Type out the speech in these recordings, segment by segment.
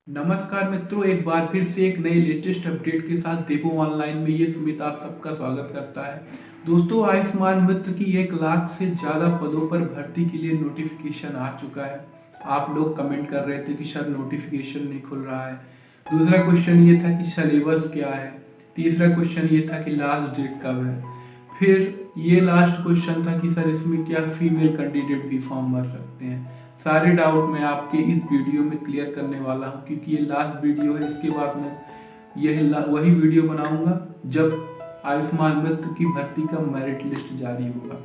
नमस्कार मित्रों, एक बार फिर से एक नई लेटेस्ट अपडेट के साथ देवो ऑनलाइन में ये सुमित आप सबका स्वागत करता है। दोस्तों, आयुष्मान मित्र की 1 लाख से ज़्यादा पदों पर भर्ती के लिए नोटिफिकेशन आ चुका है। आप लोग कमेंट कर रहे थे कि सर नोटिफिकेशन नहीं खुल रहा है। दूसरा क्वेश्चन ये था कि सिलेबस क्या है। तीसरा क्वेश्चन ये था कि लास्ट डेट कब है। फिर ये लास्ट क्वेश्चन था कि सर इसमें क्या फीमेल कैंडिडेट भी फॉर्म भर सकते हैं। सारे डाउट मैं आपके इस वीडियो में क्लियर करने वाला हूँ, क्योंकि ये लास्ट वीडियो है। इसके बाद मैं वही वीडियो बनाऊंगा जब आयुष्मान मित्र की भर्ती का मेरिट लिस्ट जारी होगा।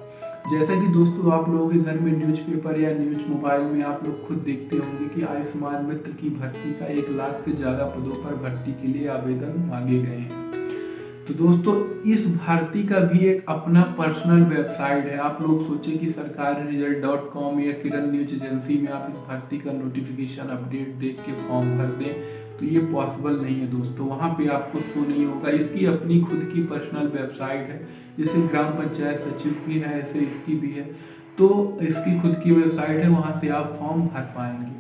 जैसा कि दोस्तों आप लोगों के घर में न्यूज़पेपर या न्यूज़ मोबाइल में आप लोग खुद देखते होंगे कि आयुष्मान मित्र की भर्ती का 1 लाख से ज़्यादा पदों पर भर्ती के लिए आवेदन मांगे गए हैं। तो दोस्तों, इस भर्ती का भी एक अपना पर्सनल वेबसाइट है। आप लोग सोचे कि सरकारी रिजल्ट.com या किरण न्यूज एजेंसी में आप इस भर्ती का नोटिफिकेशन अपडेट देख के फॉर्म भर दें, तो ये पॉसिबल नहीं है दोस्तों। वहाँ पे आपको शो नहीं होगा। इसकी अपनी खुद की पर्सनल वेबसाइट है, जैसे ग्राम पंचायत सचिव की है ऐसे इसकी भी है। तो इसकी खुद की वेबसाइट है, वहाँ से आप फॉर्म भर पाएंगे।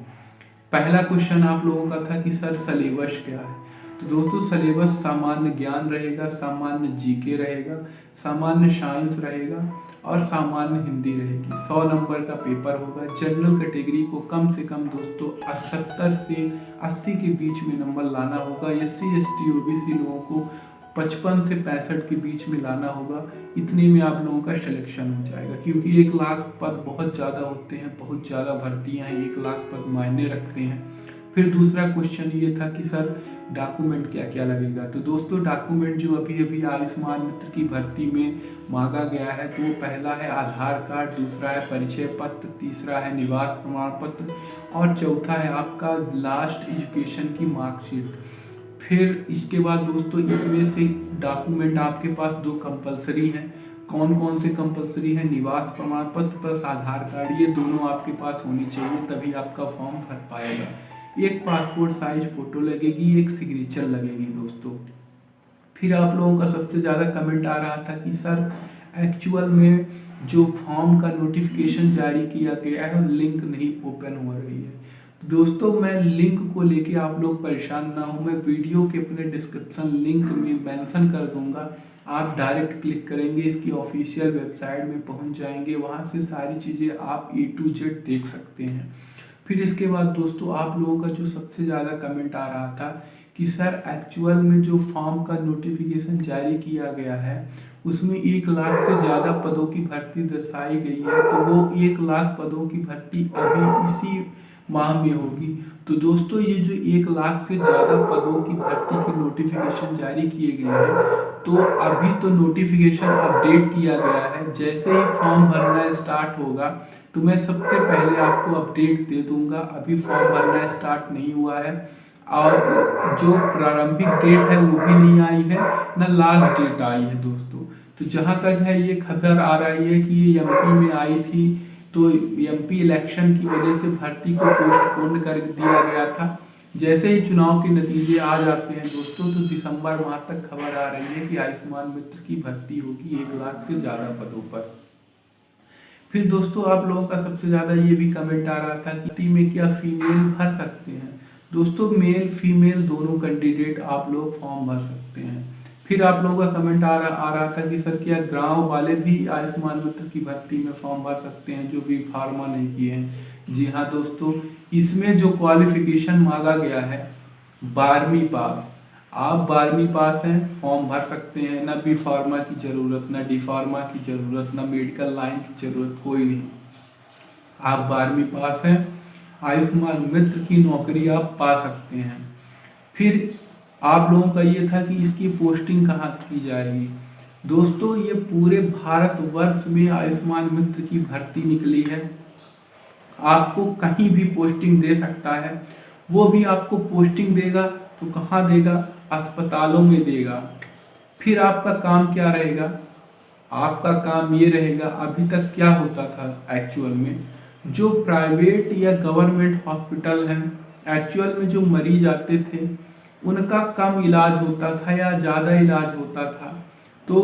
पहला क्वेश्चन आप लोगों का था कि सर सिलेबस क्या है। तो दोस्तों, सिलेबस सामान्य ज्ञान रहेगा, सामान्य जीके रहेगा, सामान्य साइंस रहेगा और सामान्य हिंदी रहेगी। 100 नंबर का पेपर होगा। जनरल कैटेगरी को कम से कम दोस्तों 70 से 80 के बीच में नंबर लाना होगा। SC ST OBC लोगों को 55 से 65 के बीच में लाना होगा। इतने में आप लोगों का सिलेक्शन हो जाएगा, क्योंकि 1 लाख पद बहुत ज़्यादा होते हैं, बहुत ज़्यादा भर्तियाँ हैं, 1 लाख पद मायने रखते हैं। फिर दूसरा क्वेश्चन ये था कि सर डॉक्यूमेंट क्या क्या लगेगा। तो दोस्तों, डॉक्यूमेंट जो अभी अभी आयुष्मान मित्र की भर्ती में मांगा गया है, तो पहला है आधार कार्ड, दूसरा है परिचय पत्र, तीसरा है निवास प्रमाण पत्र और चौथा है आपका लास्ट एजुकेशन की मार्कशीट। फिर इसके बाद दोस्तों, इसमें से डॉक्यूमेंट आपके पास 2 कंपलसरी हैं। कौन कौन से कंपलसरी है? निवास प्रमाण पत्र प्लस आधार कार्ड, ये दोनों आपके पास होनी चाहिए, तभी आपका फॉर्म भर पाएगा। एक पासपोर्ट साइज फोटो लगेगी, एक सिग्नेचर लगेगी दोस्तों। फिर आप लोगों का सबसे ज़्यादा कमेंट आ रहा था कि सर एक्चुअल में जो फॉर्म का नोटिफिकेशन जारी किया गया है लिंक नहीं ओपन हो रही है। दोस्तों, मैं लिंक को लेके आप लोग परेशान ना हो, मैं वीडियो के अपने डिस्क्रिप्शन लिंक में मेंशन कर दूंगा। आप डायरेक्ट क्लिक करेंगे, इसकी ऑफिशियल वेबसाइट में पहुंच जाएंगे, वहां से सारी चीज़ें आप A to Z देख सकते हैं। फिर इसके बाद दोस्तों, आप लोगों का जो सबसे ज़्यादा कमेंट आ रहा था कि सर एक्चुअल में जो फॉर्म का नोटिफिकेशन जारी किया गया है उसमें 1 लाख से ज़्यादा पदों की भर्ती दर्शाई गई है, तो वो 1 लाख पदों की भर्ती अभी इसी माह में होगी। तो दोस्तों, ये जो 1 लाख से ज़्यादा पदों की भर्ती की नोटिफिकेशन जारी किए गए हैं, तो अभी तो नोटिफिकेशन अपडेट किया गया है। जैसे ही फॉर्म भरना स्टार्ट होगा तो मैं सबसे पहले आपको अपडेट दे दूंगा। अभी फॉर्म भरना स्टार्ट नहीं हुआ है और जो प्रारंभिक डेट है वो भी नहीं आई है, न लास्ट डेट आई है दोस्तों। तो जहां तक है ये खबर आ रही है कि ये MP में आई थी, तो MP इलेक्शन की वजह से भर्ती को पोस्टपोन कर दिया गया था। जैसे ही चुनाव के नतीजे आ जाते हैं दोस्तों, तो दिसंबर माह तक खबर आ रही है कि आयुष्मान मित्र की भर्ती होगी 1 लाख से ज़्यादा पदों पर। फिर दोस्तों, आप लोगों का सबसे ज़्यादा ये भी कमेंट आ रहा था कि में क्या फीमेल भर सकते हैं। दोस्तों, मेल फीमेल दोनों कैंडिडेट आप लोग फॉर्म भर सकते हैं। फिर आप लोगों का कमेंट आ रहा था कि सर क्या गांव वाले भी आयुष्मान मित्र की भर्ती में फॉर्म भर सकते हैं जो भी फार्मा नहीं किए हैं। जी हाँ दोस्तों, इसमें जो क्वालिफिकेशन मांगा गया है 12वीं पास, आप 12वीं पास हैं, फॉर्म भर सकते हैं। ना बी फार्मा की ज़रूरत, ना डी फार्मा की ज़रूरत, ना मेडिकल लाइन की ज़रूरत, कोई नहीं। आप 12वीं पास हैं, आयुष्मान मित्र की नौकरी आप पा सकते हैं। फिर आप लोगों का ये था कि इसकी पोस्टिंग कहाँ की जाएगी। दोस्तों, ये पूरे भारतवर्ष में आयुष्मान मित्र की भर्ती निकली है। आपको कहीं भी पोस्टिंग दे सकता है। वो भी आपको पोस्टिंग देगा तो कहाँ देगा? अस्पतालों में देगा। फिर आपका काम क्या रहेगा? आपका काम ये रहेगा, अभी तक क्या होता था एक्चुअल में, जो प्राइवेट या गवर्नमेंट हॉस्पिटल हैं, एक्चुअल में जो मरीज आते थे उनका कम इलाज होता था या ज़्यादा इलाज होता था, तो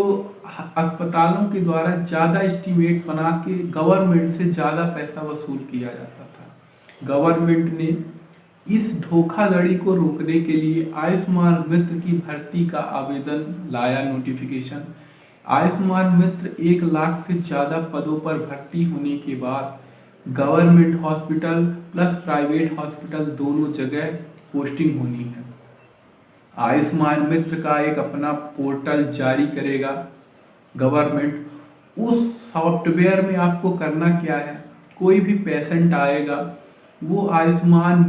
अस्पतालों के द्वारा ज़्यादा एस्टीमेट बना के गवर्नमेंट से ज़्यादा पैसा वसूल किया जाता था। गवर्नमेंट ने इस धोखाधड़ी को रोकने के लिए आयुष्मान मित्र की भर्ती का आवेदन लाया नोटिफिकेशन। आयुष्मान मित्र 1 लाख से ज़्यादा पदों पर भर्ती होने के बाद government hospital plus private hospital दोनों जगह पोस्टिंग होनी है। आयुष्मान मित्र का एक अपना पोर्टल जारी करेगा गवर्नमेंट। उस सॉफ्टवेयर में आपको करना क्या है, कोई भी पेशेंट आएगा वो आयुष्मान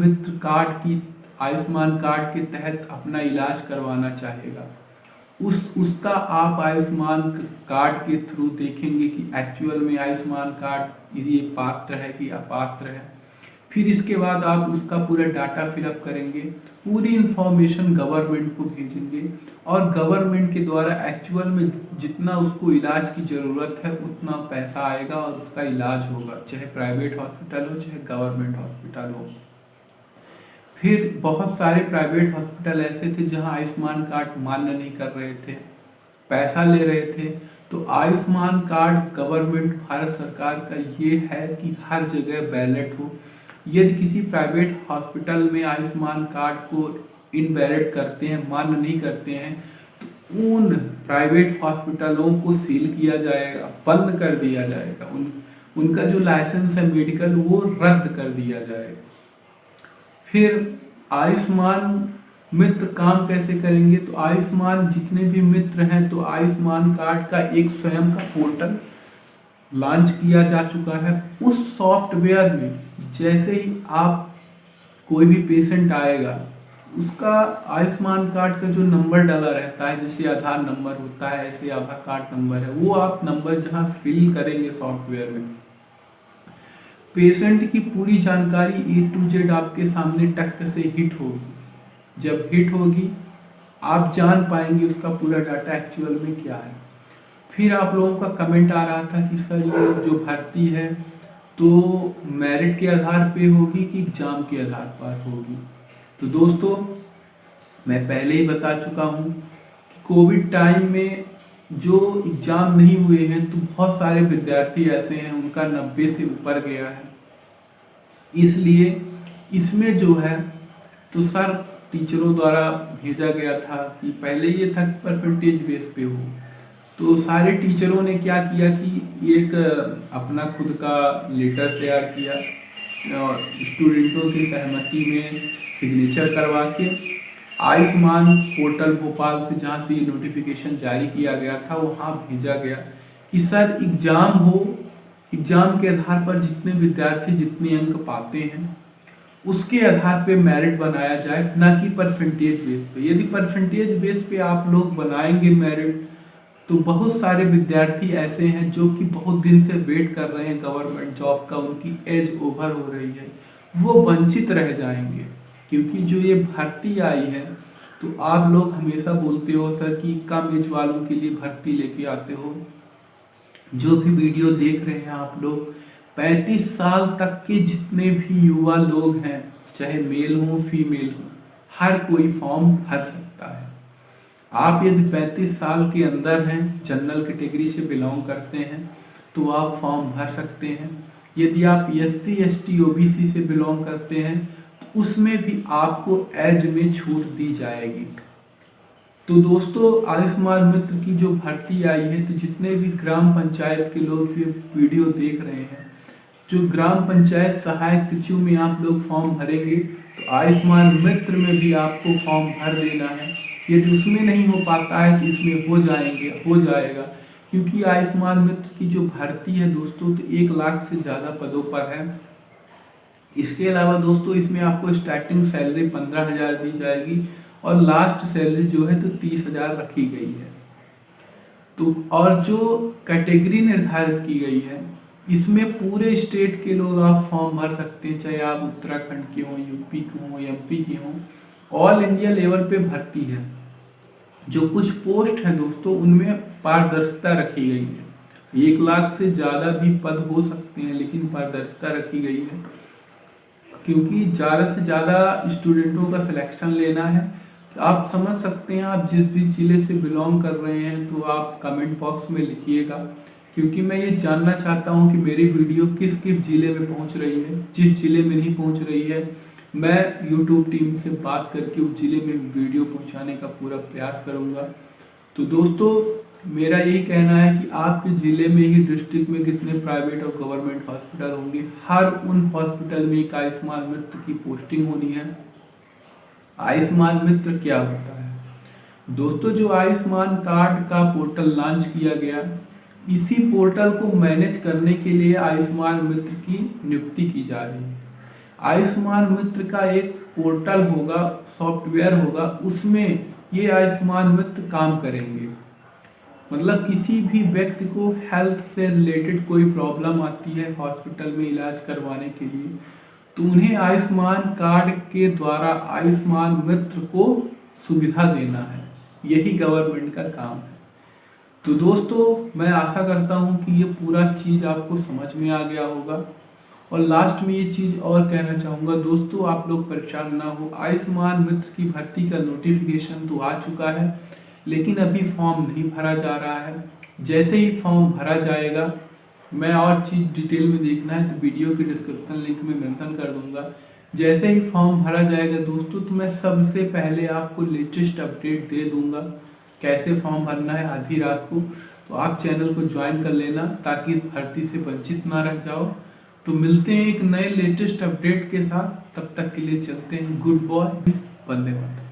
कार्ड के तहत अपना इलाज करवाना चाहेगा, उसका आप आयुष्मान कार्ड के थ्रू देखेंगे कि एक्चुअल में आयुष्मान कार्ड ये पात्र है कि अपात्र है। फिर इसके बाद आप उसका पूरा डाटा फिलअप करेंगे, पूरी इंफॉर्मेशन गवर्नमेंट को भेजेंगे और गवर्नमेंट के द्वारा एक्चुअल में जितना उसको इलाज की ज़रूरत है उतना पैसा आएगा और उसका इलाज होगा, चाहे प्राइवेट हॉस्पिटल हो चाहे गवर्नमेंट हॉस्पिटल हो। फिर बहुत सारे प्राइवेट हॉस्पिटल ऐसे थे जहां आयुष्मान कार्ड मान्य नहीं कर रहे थे, पैसा ले रहे थे। तो आयुष्मान कार्ड गवर्नमेंट भारत सरकार का ये है कि हर जगह वैलिड हो। यदि किसी प्राइवेट हॉस्पिटल में आयुष्मान कार्ड को इनवैलिड करते हैं, मान्य नहीं करते हैं, तो उन प्राइवेट हॉस्पिटलों को सील किया जाएगा, बंद कर दिया जाएगा। उनका जो लाइसेंस है मेडिकल वो रद्द कर दिया जाएगा। फिर आयुष्मान मित्र काम कैसे करेंगे, तो आयुष्मान जितने भी मित्र हैं तो आयुष्मान कार्ड का एक स्वयं का पोर्टल लॉन्च किया जा चुका है। उस सॉफ्टवेयर में जैसे ही आप कोई भी पेशेंट आएगा उसका आयुष्मान कार्ड का जो नंबर डाला रहता है, जैसे आधार नंबर होता है ऐसे आधार कार्ड नंबर है, वो आप नंबर जहां फिल करेंगे सॉफ्टवेयर में, पेशेंट की पूरी जानकारी A to Z आपके सामने टक से हिट होगी। जब हिट होगी आप जान पाएंगे उसका पूरा डाटा एक्चुअल में क्या है। फिर आप लोगों का कमेंट आ रहा था कि सर ये जो भर्ती है तो मेरिट के आधार पे होगी कि एग्जाम के आधार पर होगी। तो दोस्तों मैं पहले ही बता चुका हूँ कि कोविड टाइम में जो एग्जाम नहीं हुए हैं तो बहुत सारे विद्यार्थी ऐसे हैं उनका 90 से ऊपर गया है। इसलिए इसमें जो है तो सर टीचरों द्वारा भेजा गया था कि पहले ये था कि परसेंटेज बेस पे हो, तो सारे टीचरों ने क्या किया कि एक अपना खुद का लेटर तैयार किया और स्टूडेंटों की सहमति में सिग्नेचर करवा के आयुष्मान पोर्टल भोपाल से जहाँ से ये नोटिफिकेशन जारी किया गया था वहाँ भेजा गया कि सर एग्जाम हो, एग्जाम के आधार पर जितने विद्यार्थी जितने अंक पाते हैं उसके आधार पे मेरिट बनाया जाए, ना कि परसेंटेज बेस पे। यदि परसेंटेज बेस पे आप लोग बनाएंगे मेरिट तो बहुत सारे विद्यार्थी ऐसे हैं जो कि बहुत दिन से वेट कर रहे हैं गवर्नमेंट जॉब का, उनकी एज ओवर हो रही है, वो वंचित रह जाएंगे। क्योंकि जो ये भर्ती आई है तो आप लोग हमेशा बोलते हो सर कि कम एज वालों के लिए भर्ती लेके आते हो। जो भी वीडियो देख रहे हैं आप लोग 35 साल तक के जितने भी युवा लोग हैं, चाहे मेल हो फीमेल हो, हर कोई फॉर्म भर सकता है। आप यदि 35 साल के अंदर हैं, जनरल कैटेगरी से बिलोंग करते हैं तो आप फॉर्म भर सकते हैं। यदि आप SC ST OBC से बिलोंग करते हैं तो उसमें भी आपको एज में छूट दी जाएगी। तो दोस्तों आयुष्मान मित्र की जो भर्ती आई है तो जितने भी ग्राम पंचायत के लोग ये वीडियो देख रहे हैं, जो ग्राम पंचायत सहायक सचिव में आप लोग फॉर्म भरेंगे तो आयुष्मान मित्र में भी आपको फॉर्म भर देना है। यदि उसमें नहीं हो पाता है तो इसमें हो जाएगा, क्योंकि आयुष्मान मित्र की जो भर्ती है दोस्तों तो 1 लाख से ज़्यादा पदों पर है। इसके अलावा दोस्तों इसमें आपको स्टार्टिंग सैलरी 15,000 दी जाएगी और लास्ट सैलरी जो है तो 30,000 रखी गई है। तो और जो कैटेगरी निर्धारित की गई है इसमें पूरे स्टेट के लोग आप फॉर्म भर सकते हैं, चाहे आप उत्तराखंड के हों, यूपी के हों, MP के हों, ऑल इंडिया लेवल पे भर्ती है। जो कुछ पोस्ट है दोस्तों उनमें पारदर्शिता रखी गई है। 1 लाख से ज़्यादा भी पद हो सकते हैं लेकिन पारदर्शिता रखी गई है, क्योंकि ज़्यादा से ज़्यादा स्टूडेंटों का सिलेक्शन लेना है। आप समझ सकते हैं, आप जिस भी ज़िले से बिलोंग कर रहे हैं तो आप कमेंट बॉक्स में लिखिएगा, क्योंकि मैं ये जानना चाहता हूँ कि मेरी वीडियो किस किस ज़िले में पहुँच रही है। जिस ज़िले में नहीं पहुँच रही है मैं यूट्यूब टीम से बात करके उस जिले में वीडियो पहुंचाने का पूरा प्रयास करूंगा। तो दोस्तों मेरा यही कहना है कि आपके ज़िले में ही डिस्ट्रिक्ट में कितने प्राइवेट और गवर्नमेंट हॉस्पिटल होंगे, हर उन हॉस्पिटल में एक आयुष्मान मित्र की पोस्टिंग होनी है। आयुष्मान मित्र क्या होता है दोस्तों? जो आयुष्मान कार्ड का पोर्टल लॉन्च किया गया, इसी पोर्टल को मैनेज करने के लिए आयुष्मान मित्र की नियुक्ति की जा रही है। आयुष्मान मित्र का एक पोर्टल होगा, सॉफ्टवेयर होगा, उसमें ये आयुष्मान मित्र काम करेंगे। मतलब किसी भी व्यक्ति को हेल्थ से रिलेटेड कोई प्रॉब्लम आती है हॉस्पिटल में इलाज करवाने के लिए, तो उन्हें आयुष्मान कार्ड के द्वारा आयुष्मान मित्र को सुविधा देना है। यही गवर्नमेंट का काम है। तो दोस्तों मैं आशा करता हूँ कि ये पूरा चीज़ आपको समझ में आ गया होगा। और लास्ट में ये चीज़ और कहना चाहूँगा दोस्तों, आप लोग परेशान ना हो। आयुष्मान मित्र की भर्ती का नोटिफिकेशन तो आ चुका है, लेकिन अभी फॉर्म नहीं भरा जा रहा है। जैसे ही फॉर्म भरा जाएगा, मैं और चीज़ डिटेल में देखना है तो वीडियो के डिस्क्रिप्शन लिंक में मेंशन कर दूंगा। जैसे ही फॉर्म भरा जाएगा दोस्तों, तो मैं सबसे पहले आपको लेटेस्ट अपडेट दे दूंगा कैसे फॉर्म भरना है आधी रात को। तो आप चैनल को ज्वाइन कर लेना ताकि इस भर्ती से वंचित ना रह जाओ। तो मिलते हैं एक नए लेटेस्ट अपडेट के साथ, तब तक के लिए चलते हैं। Good boy, Vande Mataram.